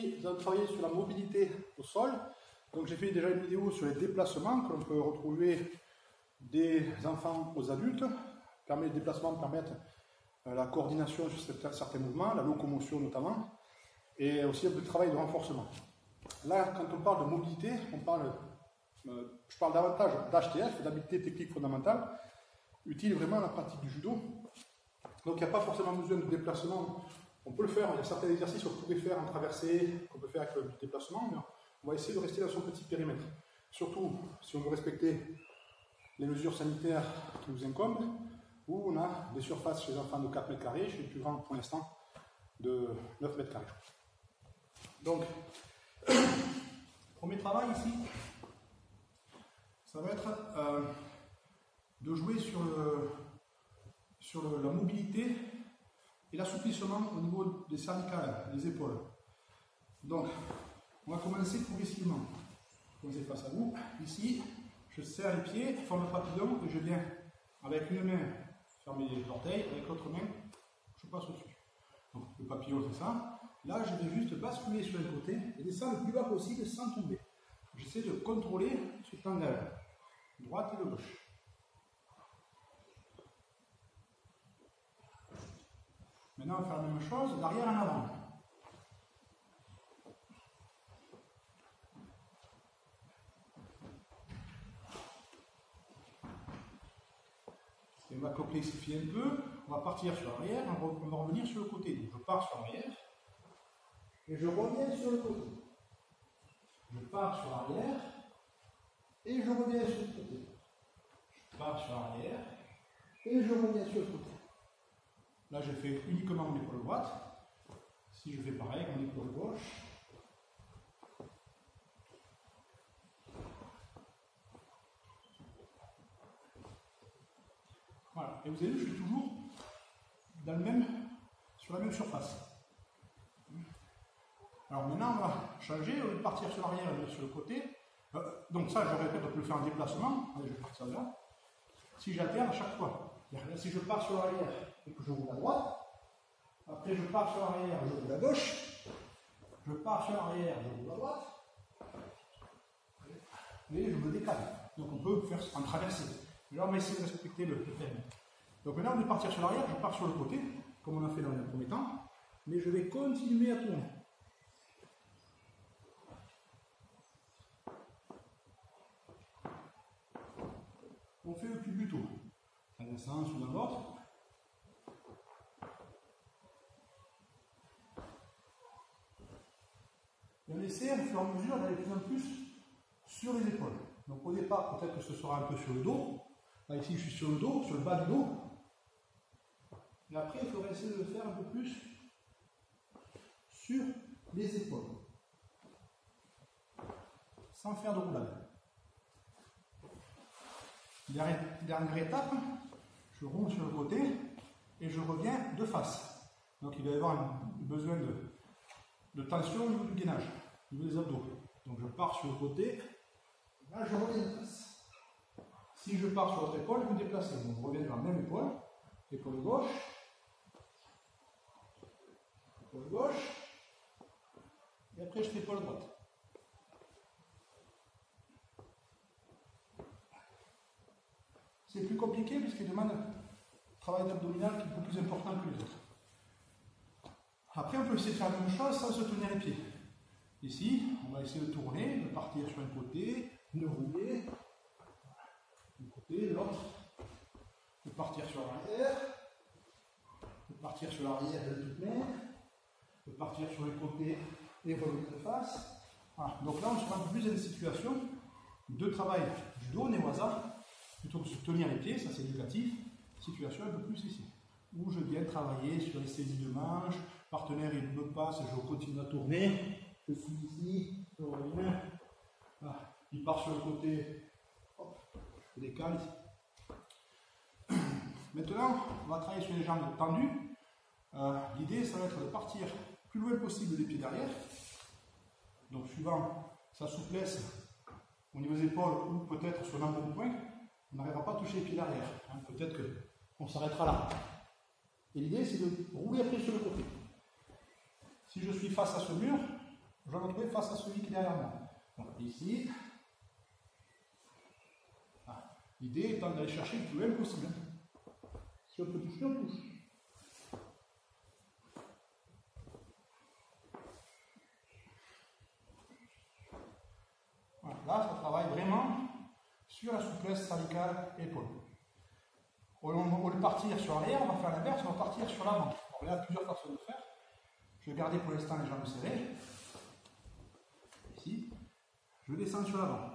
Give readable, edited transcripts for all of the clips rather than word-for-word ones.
aujourd'hui, nous allons travailler sur la mobilité au sol. Donc j'ai fait déjà une vidéo sur les déplacements que l'on peut retrouver des enfants aux adultes. Les déplacements permettent la coordination sur certains mouvements, la locomotion notamment, et aussi un peu de travail de renforcement. Là, quand on parle de mobilité, je parle davantage d'HTF, d'habileté technique fondamentale, utile vraiment à la pratique du judo. Donc il n'y a pas forcément besoin de déplacement. On peut le faire, il y a certains exercices qu'on peut faire en traversée, qu'on peut faire avec le déplacement, mais on va essayer de rester dans son petit périmètre. Surtout si on veut respecter les mesures sanitaires qui nous incombent, où on a des surfaces chez les enfants de 4 mètres carrés, chez les plus grands pour l'instant de 9 mètres carrés. Donc, premier travail ici, ça va être de jouer sur la mobilité et l'assouplissement au niveau des cervicales, des épaules. Donc, on va commencer progressivement. Posez face à vous. Ici, je serre les pieds, forme le papillon, et je viens avec une main fermer les orteils, avec l'autre main, je passe au-dessus. Donc, le papillon, c'est ça. Là, je vais juste basculer sur le côté et descendre le plus bas possible sans tomber. J'essaie de contrôler ce tangage, droite et de gauche. Maintenant, on va faire la même chose, l'arrière en avant. Et on va complexifier un peu, on va partir sur l'arrière, on va revenir sur le côté. Donc je pars sur l'arrière, et je reviens sur le côté. Je pars sur l'arrière, et je reviens sur le côté. Je pars sur l'arrière, et je reviens sur le côté. Là, je fais uniquement mon épaule droite. Si je fais pareil, mon épaule gauche. Voilà. Et vous avez vu, je suis toujours sur la même surface. Alors maintenant, on va changer, au lieu de partir sur l'arrière et sur le côté. Donc ça, je répète, on peut le faire en déplacement. Allez, je vais partir de là. Si j'alterne à chaque fois. Là, si je pars sur l'arrière et que je roule à droite, après je pars sur l'arrière, je roule à gauche, je pars sur l'arrière, je roule à droite, et je me décale. Donc on peut faire en traversée. Et là, on va essayer de respecter le thème. Donc maintenant, au lieu de partir sur l'arrière, je pars sur le côté, comme on a fait dans le premier temps, mais je vais continuer à tourner. On fait le cul du tour. Dans un sens ou dans l'autre. Et on essaie, au fur et à mesure, d'aller de plus en plus sur les épaules. Donc au départ, peut-être que ce sera un peu sur le dos. Là, ici, je suis sur le dos, sur le bas du dos. Et après, il faudra essayer de le faire un peu plus sur les épaules. Sans faire de roulade. Dernière étape, je roule sur le côté et je reviens de face. Donc il va y avoir un besoin de tension au niveau du gainage, au niveau des abdos. Donc je pars sur le côté, là je reviens de face. Si je pars sur l'autre épaule, je me déplace. Donc je reviens dans la même épaule, épaule gauche, et après je fais épaule droite. C'est plus compliqué puisqu'il demande un travail d'abdominal qui est beaucoup plus important que les autres. Après, on peut essayer de faire la même chose sans se tenir les pieds. Ici, on va essayer de tourner, de partir sur un côté, de rouler, d'un côté, de l'autre, de partir sur l'arrière, de partir sur l'arrière de toute main, de partir sur les côtés et revenir de face. Voilà. Donc là, on sera un peu plus dans une situation de travail du dos, newaza. Plutôt que de se tenir les pieds, ça c'est éducatif, situation un peu plus ici, où je viens travailler sur les saisies de manches, partenaire il me passe, je continue à tourner, je suis ici, je reviens, voilà. Il part sur le côté, hop, je décale ici. Maintenant, on va travailler sur les jambes tendues. L'idée, ça va être de partir plus loin possible des pieds derrière, donc suivant sa souplesse au niveau des épaules ou peut-être sur l'embonpoint, on n'arrivera pas à toucher les pieds derrière. Hein, peut-être qu'on s'arrêtera là. Et l'idée, c'est de rouler après sur le côté. Si je suis face à ce mur, je dois me retrouver face à celui qui est derrière moi. Donc ici, l'idée étant d'aller chercher le plus loin possible. Si on peut toucher, on touche. Voilà, là, ça travaille vraiment sur la souplesse cervicale et épaule. Au lieu de partir sur l'arrière, on va faire l'inverse, on va partir sur l'avant. Il y a plusieurs façons de faire. Je vais garder pour l'instant les jambes serrées. Ici, je descends sur l'avant.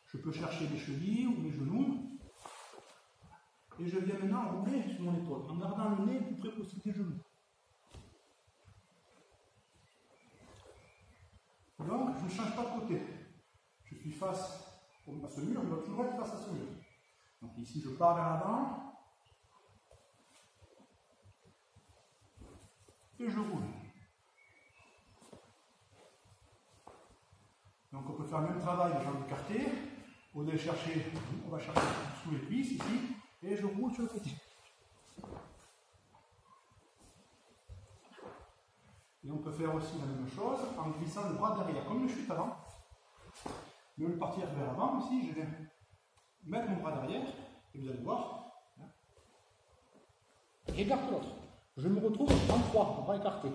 Je peux chercher mes chevilles ou mes genoux. Et je viens maintenant rouler sur mon épaule, en gardant le nez le plus près possible des genoux. Donc, je ne change pas de côté. Je suis face à ce mur, je dois toujours être face à ce mur. Donc ici, je pars vers l'avant. Et je roule. Donc on peut faire le même travail les jambes écartées. On va chercher sous les cuisses ici. Et je roule sur le côté. Et on peut faire aussi la même chose en glissant le bras derrière, comme le chute avant. Mais au lieu de partir vers l'avant, ici, je vais mettre mon bras derrière, et vous allez voir, j'écarte l'autre. Je me retrouve en croix, le bras écarté.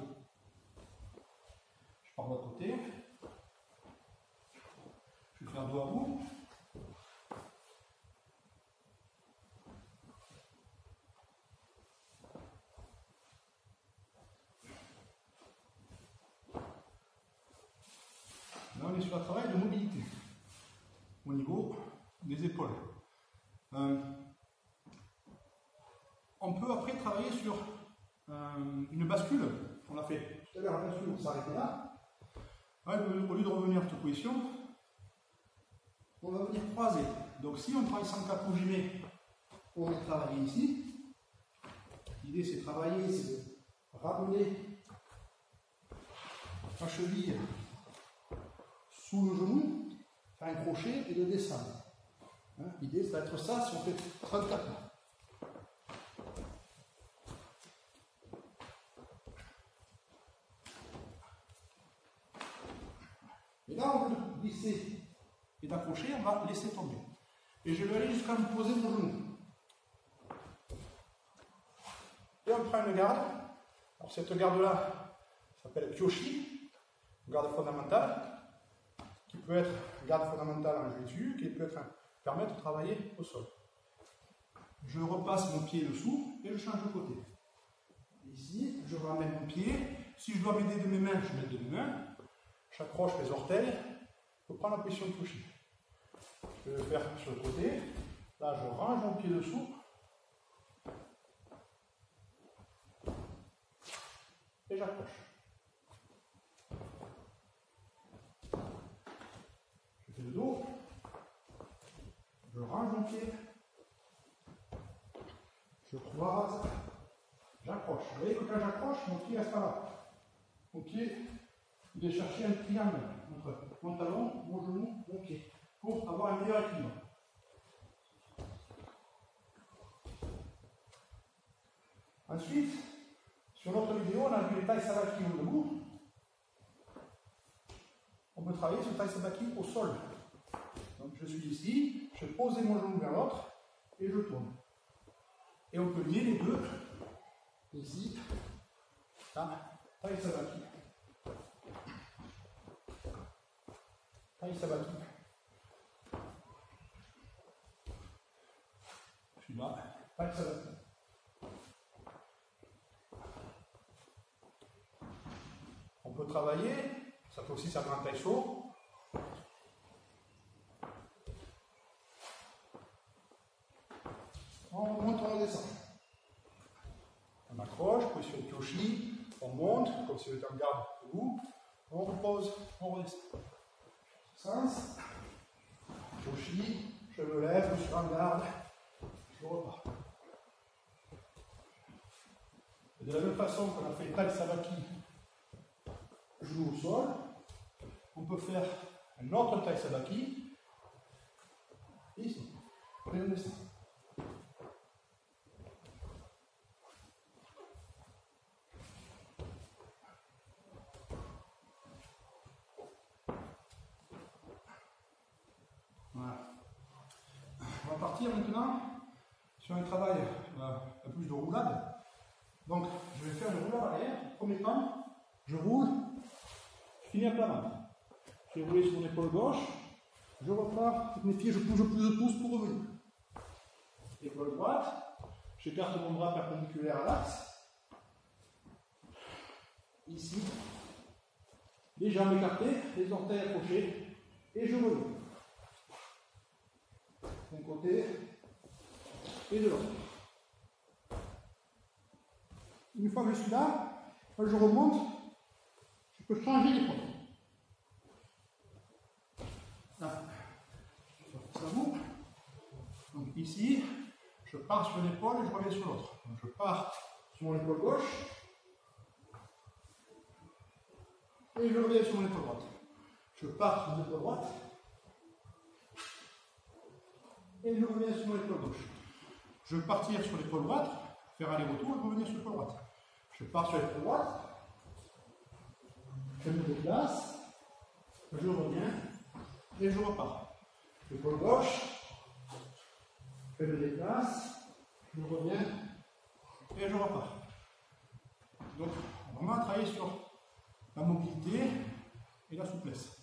Je pars de l'autre côté. Je vais faire dos à bout. Là, on est sur un travail de mobilité au niveau des épaules. On peut après travailler sur une bascule. On l'a fait tout à l'heure, la bascule, on s'arrête là. Ouais, au lieu de revenir à cette position, on va venir croiser. Donc si on travaille sans capot-gilet, on va travailler ici. L'idée c'est de travailler, c'est de ramener la cheville sous le genou, faire un crochet et de descendre. L'idée c'est d'être ça si on fait 34 pas. Et là, on veut glisser et d'accrocher, on va laisser tomber. Et je vais aller jusqu'à me poser mon genou. Et on prend une garde. Alors cette garde-là s'appelle Kyoshi, garde fondamentale, qui peut être garde fondamentale en dessus, qui peut permettre de travailler au sol. Je repasse mon pied dessous et je change de côté. Ici, je ramène mon pied. Si je dois m'aider de mes mains, je mets de mes mains. J'accroche les orteils, je prends la position de Kyoshi. Je vais le faire sur le côté. Là, je range mon pied dessous. Et j'accroche. Je fais le dos. Je range mon pied. Je croise. J'accroche. Vous voyez que quand j'accroche, mon pied reste là. Mon pied, il est chercher un triangle entre mon talon, mon genou, mon pied, pour avoir un meilleur équilibre. Ensuite, sur notre vidéo, on a vu les tailles sabaki au debout. On peut travailler sur taille sabaki au sol. Donc je suis ici, je vais poser mon genou vers l'autre et je tourne. Et on peut lier les deux. Ici, là, taille sabaki. Taille sabaki. Je suis là, taille sabaki. On peut travailler, ça peut aussi servir en taïso. On monte, on descend. On accroche, position de Kyoshi, on monte, comme si on était en garde debout, on repose, on redescend. Sens, Kyoshi, je me lève, je suis en garde, je repars. Et de la même façon qu'on a fait taille sabaki, genou au sol, on peut faire un autre taille sabaki, ici, et on descend. partir maintenant sur un travail plus de roulade. Donc, je vais faire le roulade arrière. Premier temps, je roule, je finis à plat ventre. Je vais rouler sur mon épaule gauche, je repars, avec mes pieds, je pousse pour revenir. Épaule droite, j'écarte mon bras perpendiculaire à l'axe. Ici, les jambes écartées, les orteils accrochés, et je reviens. D'un côté et de l'autre. Une fois que je suis là, quand je remonte, je peux changer l'épaule. Là, ça bouge. Donc ici, je pars sur l'épaule et je reviens sur l'autre. Je pars sur mon épaule gauche et je reviens sur mon épaule droite. Je pars sur mon épaule droite et je reviens sur mon épaule gauche. Je vais partir sur l'épaule droite, faire aller-retour et revenir sur l'épaule droite. Je pars sur l'épaule droite, je me déplace, je reviens et je repars. L'épaule gauche, je me déplace, je reviens et je repars. Donc, vraiment travailler sur la mobilité et la souplesse.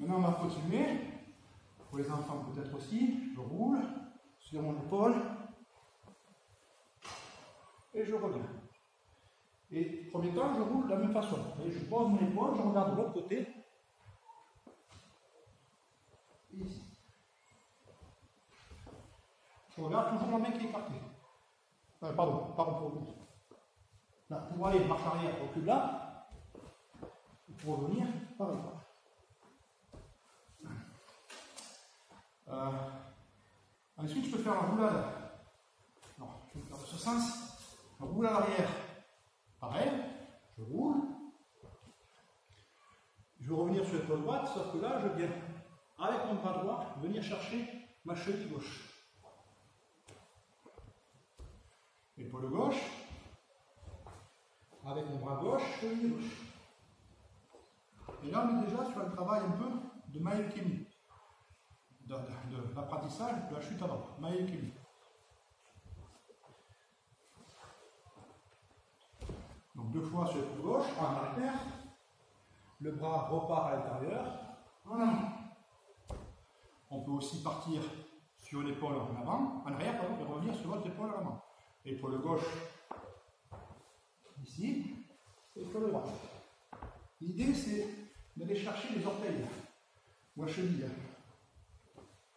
Maintenant, on va continuer. Pour les enfants, peut-être aussi. Je roule sur mon épaule et je reviens. Et premier temps, je roule de la même façon. Et je pose mon épaule, je regarde de l'autre côté. Ici. Je regarde toujours la main qui est écartée. Pardon, pour le coup. Là, pour aller marche arrière, je recule là. Et pour revenir, pareil. Ensuite, je peux faire la roulade. Non, je vais faire dans ce sens. Je roule à l'arrière. Pareil, je roule. Je vais revenir sur l'épaule droite, sauf que là, je viens, avec mon bras droit, venir chercher ma cheville gauche. Épaule gauche. Avec mon bras gauche, cheville gauche. Et là, on est déjà sur un travail un peu de myalchémie. De l'apprentissage de la chute avant, myalchémie. Donc 2 fois sur l'épaule gauche, en arrière, le bras repart à l'intérieur, en avant. On peut aussi partir sur l'épaule en avant, en arrière, pardon, et revenir sur l'autre épaule en avant. Épaule gauche, ici, épaule droite. L'idée c'est d'aller chercher les orteils, ou la cheville.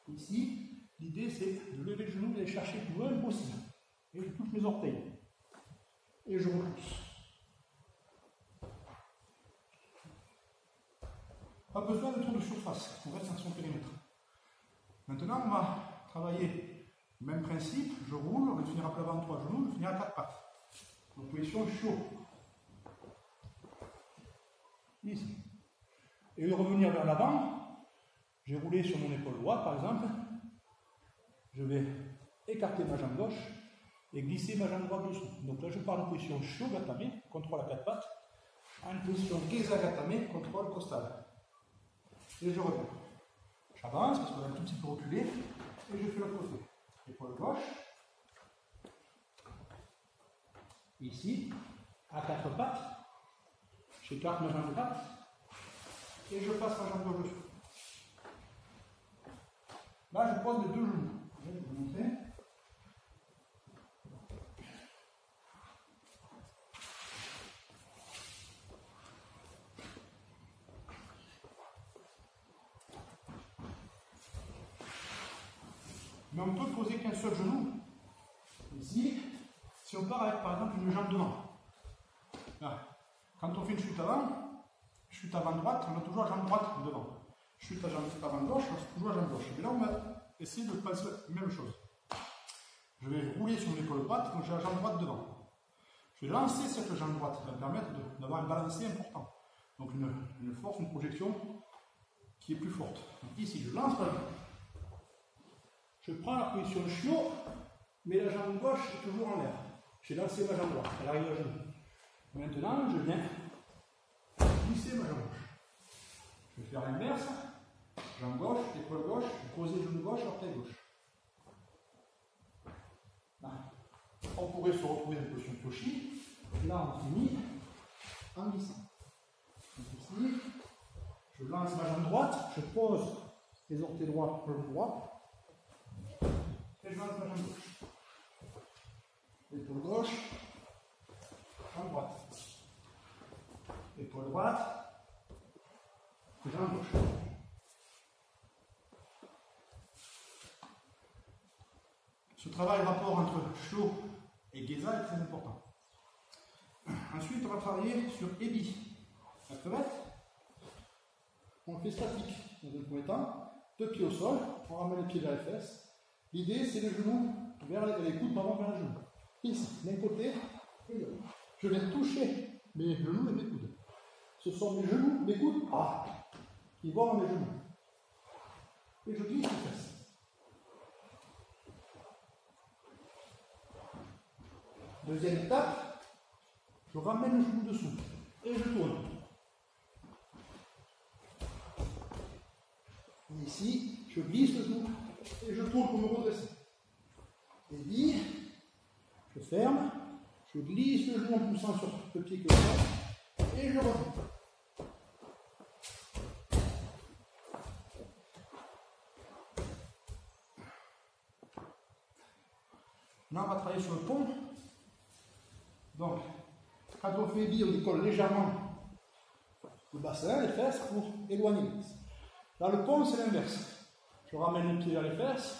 Ici, l'idée c'est de lever le genou, d'aller chercher le plus loin possible. Et je touche mes orteils. Et je repousse. Pas besoin de tour de surface, on reste dans son périmètre. Maintenant, on va travailler le même principe. Je roule, on va finir à plat ventre, 3 genoux, on va finir à 4 pattes. Donc, position chaud. Ici. Et de revenir vers l'avant. J'ai roulé sur mon épaule droite, par exemple. Je vais écarter ma jambe gauche et glisser ma jambe droite dessous. Donc là, je pars en position shogatame, contrôle à 4 pattes, en position gezagatame, contrôle costal. Et je reviens. J'avance parce qu'on va un tout petit peu reculer et je fais l'autre côté. Épaule gauche. Ici, à 4 pattes. J'écarte ma jambe droite et je passe ma jambe gauche dessus. Là, je pose mes 2 genoux. Je vais vous montrer. Mais on peut poser qu'un seul genou. Ici, si on part avec par exemple une jambe devant. Là. Quand on fait une chute avant droite, on a toujours la jambe droite devant. Chute à jambe avant gauche, on a toujours la jambe gauche. Et là, on va essayer de passer la même chose. Je vais rouler sur mon épaule droite, donc j'ai la jambe droite devant. Je vais lancer cette jambe droite, ça va me permettre d'avoir un balancier important. Donc une force, une projection qui est plus forte. Donc ici, je lance ma jambe. Je prends la position chiot, mais la jambe gauche est toujours en l'air. J'ai lancé ma jambe droite, elle arrive à genoux. Maintenant, je viens glisser ma jambe gauche. Je vais faire l'inverse. Jambe gauche, épaule gauche, poser genou gauche, orteil gauche. on pourrait se retrouver en position Kyoshi. Là, on finit en glissant. Donc ici, je lance ma jambe droite, je pose les orteils droits sur le droit, et je lance ma jambe gauche. Épaule gauche, jambe droite. Épaule droite, jambe gauche. Ce travail rapport entre Sho et Geza est très important. Ensuite, on va travailler sur Ebi, la crevette. On le fait statique dans un premier temps, 2 pieds au sol, on ramène les pieds vers les fesses. L'idée, c'est les genoux vers les coudes, pardon, vers les genoux. Ici, d'un côté et de l'autre. Je viens toucher mes genoux et mes coudes. Ce sont mes genoux, mes coudes, qui vont à mes genoux. Et je glisse les fesses. Deuxième étape, je ramène le genou dessous et je tourne. Et ici, je glisse le genou et je tourne pour me redresser. Et dit, je ferme, je glisse le genou en poussant sur le pied que je fais et je reviens. Là, on va travailler sur le pont. Donc, quand on fait Ebi, on décolle légèrement le bassin, les fesses, pour éloigner les fesses. Là, le pont, c'est l'inverse. Je ramène les pieds vers les fesses,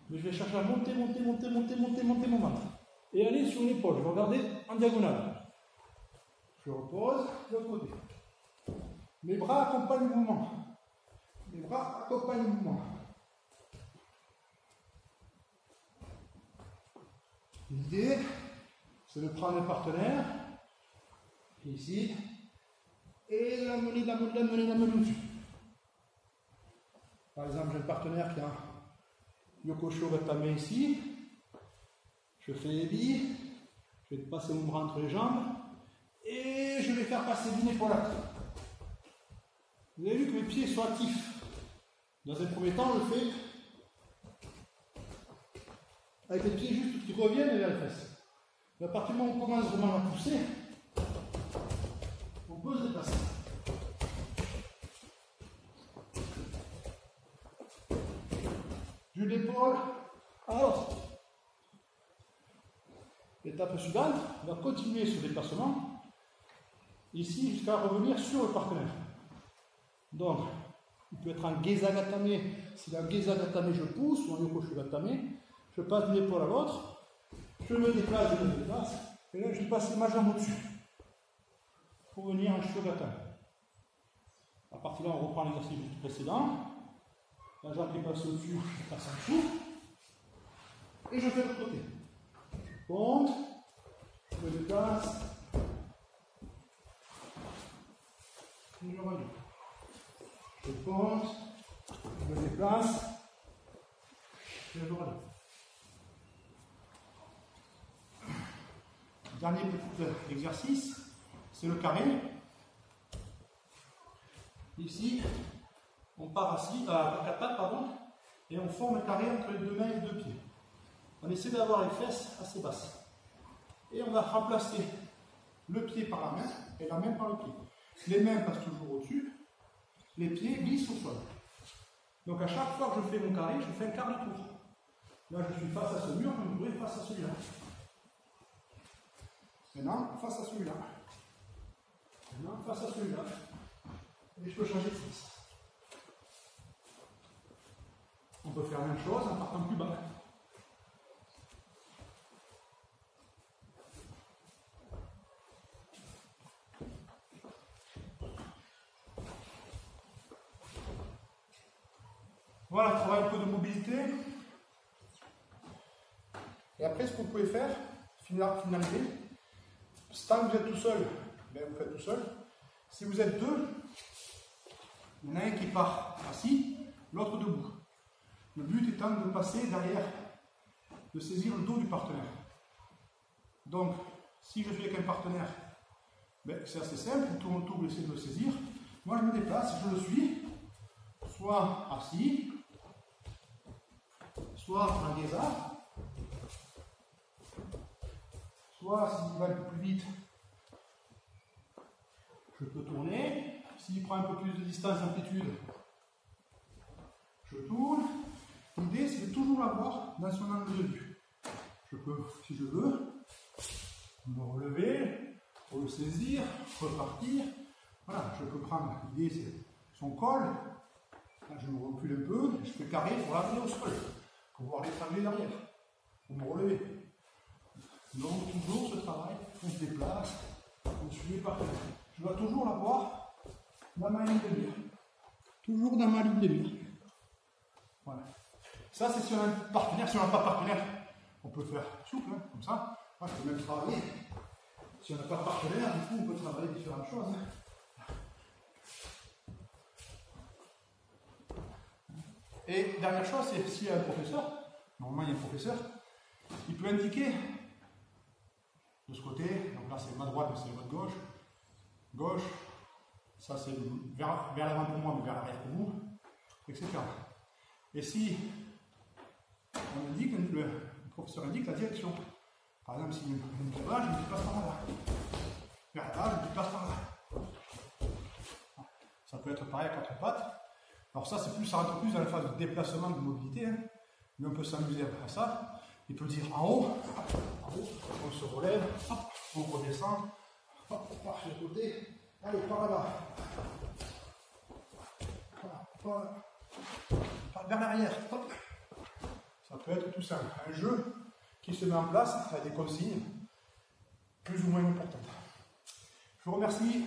mais je vais chercher à monter mon ventre. Et aller sur l'épaule. Je vais regarder en diagonale. Je repose de l'autre côté. Mes bras accompagnent le mouvement. Mes bras accompagnent le mouvement. L'idée, c'est de prendre un partenaire, ici, et de l'amener au-dessus. Par exemple, j'ai un partenaire qui a Yokosho Gatame ici, je fais Ebi, je vais passer mon bras entre les jambes, et je vais faire passer d'une épaule à l'autre. Vous avez vu que mes pieds sont actifs. Dans un premier temps, on le fait avec les pieds juste qui reviennent vers les fesses. Mais à partir du moment où on commence vraiment à pousser, on peut se déplacer. D'une épaule à l'autre. L'étape suivante, on va continuer ce déplacement, ici jusqu'à revenir sur le partenaire. Donc, il peut être en Geza Gatame, si dans Geza Gatame je pousse, ou en Yokosho Gatame, je passe d'une épaule à l'autre, je me déplace, et là je vais passer ma jambe au-dessus, pour venir en Shogatame. À partir de là, on reprend l'exercice du précédent, la jambe qui passe au-dessus, je passe en dessous, et je fais de l'autre côté. Je monte, je me déplace, et je reviens. Je monte, je me déplace, et je reviens. Dernier petit exercice, c'est le carré. Ici, on part assis, à 4 pattes, pardon, et on forme le carré entre les 2 mains et les 2 pieds. On essaie d'avoir les fesses assez basses. Et on va remplacer le pied par la main et la main par le pied. Les mains passent toujours au-dessus, les pieds glissent au sol. Donc à chaque fois que je fais mon carré, je fais un quart de tour. Là, je suis face à ce mur, je me face à celui-là. Maintenant, face à celui-là. Maintenant, face à celui-là. Et je peux changer de sens. On peut faire la même chose en partant plus bas. Voilà, travail un peu de mobilité. Et après, ce que vous pouvez faire, finalité, tant que vous êtes tout seul, ben vous faites tout seul. Si vous êtes deux, il y en a un qui part assis, l'autre debout. Le but étant de passer derrière, de saisir le dos du partenaire. Donc, si je suis avec un partenaire, ben, c'est assez simple, il tourne autour, essaie de le saisir. Moi, je me déplace, je le suis, soit assis, soit en Geza, Soit s'il va un peu plus vite, je peux tourner. S'il prend un peu plus de distance d'amplitude, je tourne. L'idée, c'est de toujours l'avoir dans son angle de vue. Je peux, si je veux, me relever, pour le saisir, repartir. Voilà, je peux prendre, l'idée, c'est son col. Là, je me recule un peu, je fais carré pour l'amener au sol, pour pouvoir l'étrangler derrière, pour me relever. Donc, toujours ce travail, on se déplace, on suit partout. Je dois toujours l'avoir dans ma ligne de mire. Toujours dans ma ligne de mire. Voilà. Ça, c'est si on a un partenaire. Si on n'a pas de partenaire, on peut faire souple, hein, comme ça. Moi, je peux même travailler. Si on n'a pas de partenaire, du coup, on peut travailler différentes choses. Hein. Et dernière chose, c'est s'il y a un professeur, normalement il y a un professeur, il peut indiquer de ce côté, donc là c'est ma droite, mais c'est votre gauche, gauche, ça c'est vers l'avant pour moi, mais vers l'arrière pour vous, etc. Et si on indique, le professeur indique la direction, par exemple s'il y a une là, je me dis passe par là, vers là, je me dis passe par là. Ça peut être pareil à quatre pattes. Alors ça, ça rentre plus dans la phase de déplacement de mobilité, hein. Mais on peut s'amuser à ça. Il peut dire en haut, on se relève, hop, on redescend, hop, on part sur le côté, allez, par là-bas. Voilà, vers l'arrière, hop. Ça peut être tout simple. Un jeu qui se met en place avec des consignes plus ou moins importantes. Je vous remercie.